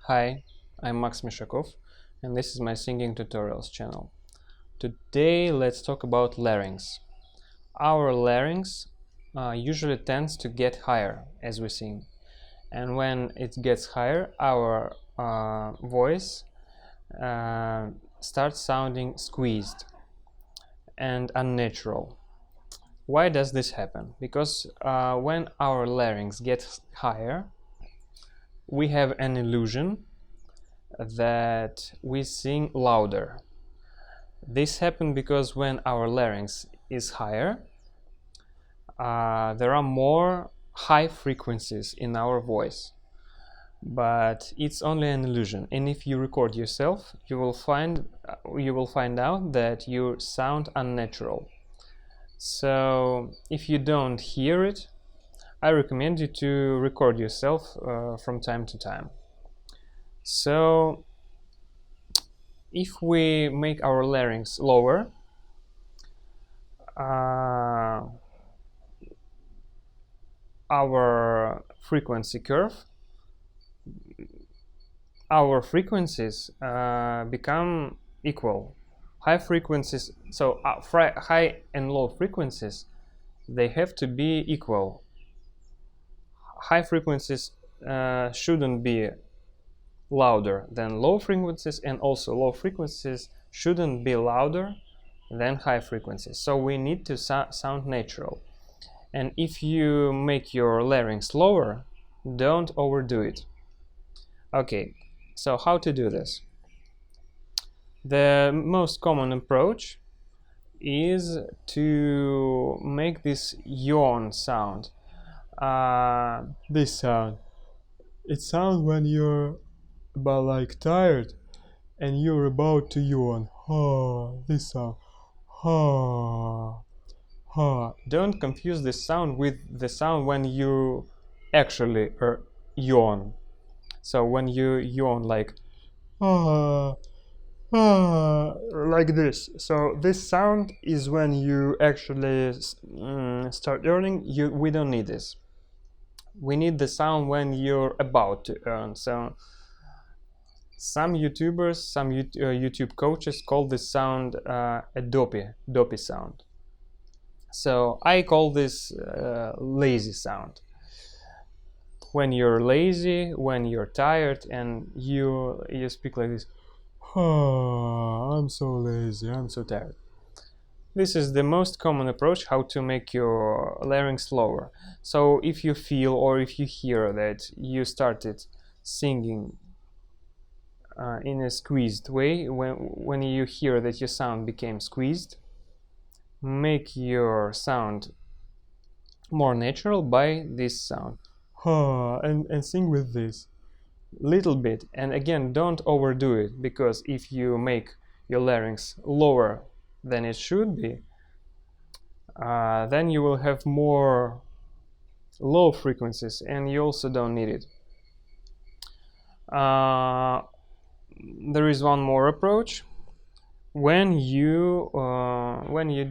Hi, I'm Max Mishakov, and this is my singing tutorials channel. Today let's talk about larynx. Our larynx usually tends to get higher as we sing, and when it gets higher, our voice starts sounding squeezed and unnatural. Why does this happen? Because when our larynx gets higher, we have an illusion that we sing louder. This happens because when our larynx is higher, there are more high frequencies in our voice. But it's only an illusion, and if you record yourself, you will find out that you sound unnatural. So if you don't hear it, I recommend you to record yourself from time to time. So if we make our larynx lower, our frequency curve, our frequencies become equal. High frequencies, so high and low frequencies, they have to be equal. High frequencies shouldn't be louder than low frequencies, and also low frequencies shouldn't be louder than high frequencies. So we need to sound natural. And if you make your larynx lower, don't overdo it. Okay, so how to do this? The most common approach is to make this yawn sound. This sound. It sounds when you're like tired and you're about to yawn. This sound. Don't confuse this sound with the sound when you actually yawn. So when you yawn like like this. So this sound is when you actually start yawning. We don't need this. We need the sound when you're about to earn. So some YouTubers, some YouTube coaches call this sound a dopey sound. So I call this lazy sound. When you're lazy, when you're tired, and you speak like this. I'm so lazy, I'm so tired. This is the most common approach how to make your larynx lower. So if you feel or if you hear that you started singing in a squeezed way, when you hear that your sound became squeezed, make your sound more natural by this sound. And sing with this little bit. And again, don't overdo it, because if you make your larynx lower than it should be, then you will have more low frequencies, and you also don't need it. There is one more approach. When you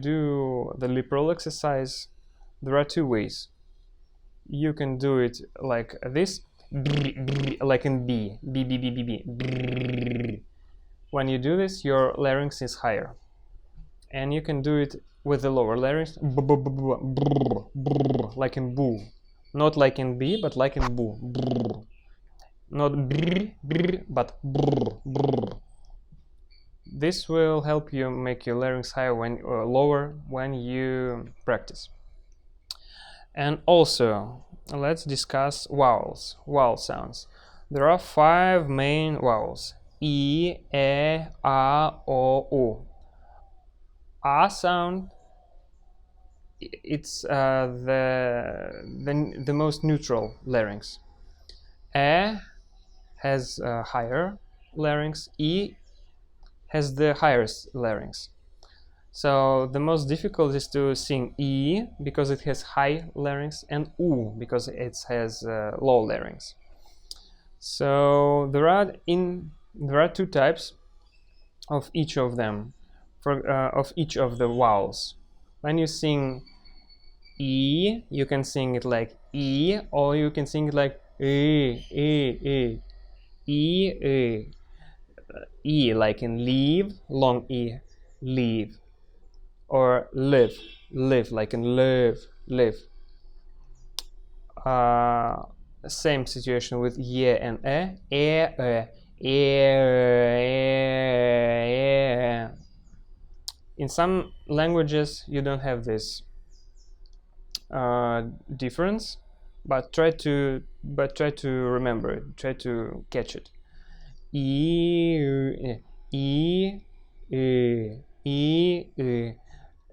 do the lip roll exercise, there are two ways. You can do it like this, like in B. When you do this, your larynx is higher. And you can do it with the lower larynx, like in boo. Not like in B, but like in boo. Not but this will help you make your larynx higher or lower when you practice. And also, let's discuss vowels, vowel sounds. There are 5 main vowels: E, E, A, O, U. A sound, it's the most neutral larynx. E has a higher larynx. E has the highest larynx. So the most difficult is to sing E because it has high larynx, and U because it has low larynx. So there are 2 types of each of them, of each of the vowels. When you sing E, you can sing it like E, or you can sing it like E. E like in leave, long E, leave. Or live, live like in live, live. Same situation with ye and in some languages you don't have this difference, but try to remember it, try to catch it. E e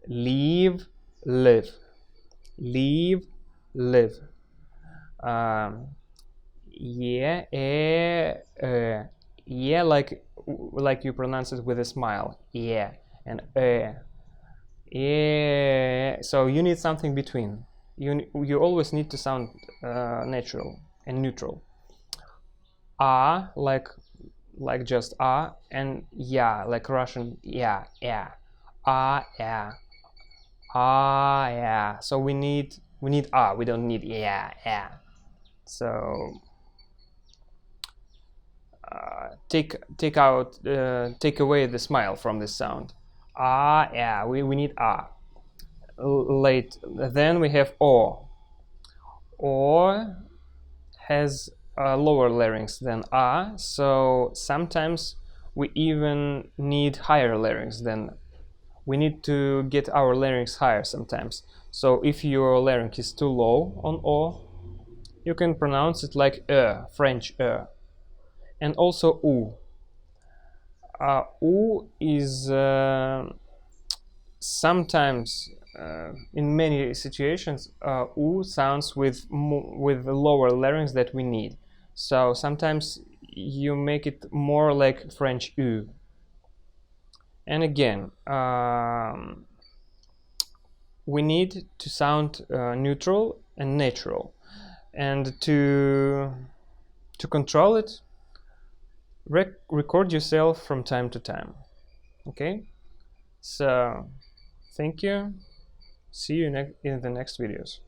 leave, live, leave, live. Yeah, yeah, like you pronounce it with a smile. Yeah, and yeah. So you need something between. You always need to sound natural and neutral. Like just and yeah, like Russian. Yeah, yeah. Yeah. Yeah. So we need we don't need yeah, yeah. So take away the smile from this sound. Yeah, we need late. Then we have o. O has a lower larynx than so sometimes we even need higher larynx than. We need to get our larynx higher sometimes. So if your larynx is too low on o, you can pronounce it like French and also u. U is sometimes in many situations u sounds with the lower larynx that we need. So sometimes you make it more like French u. And again, we need to sound neutral and natural, and to control it, record yourself from time to time. Okay, so thank you, see you in the next videos.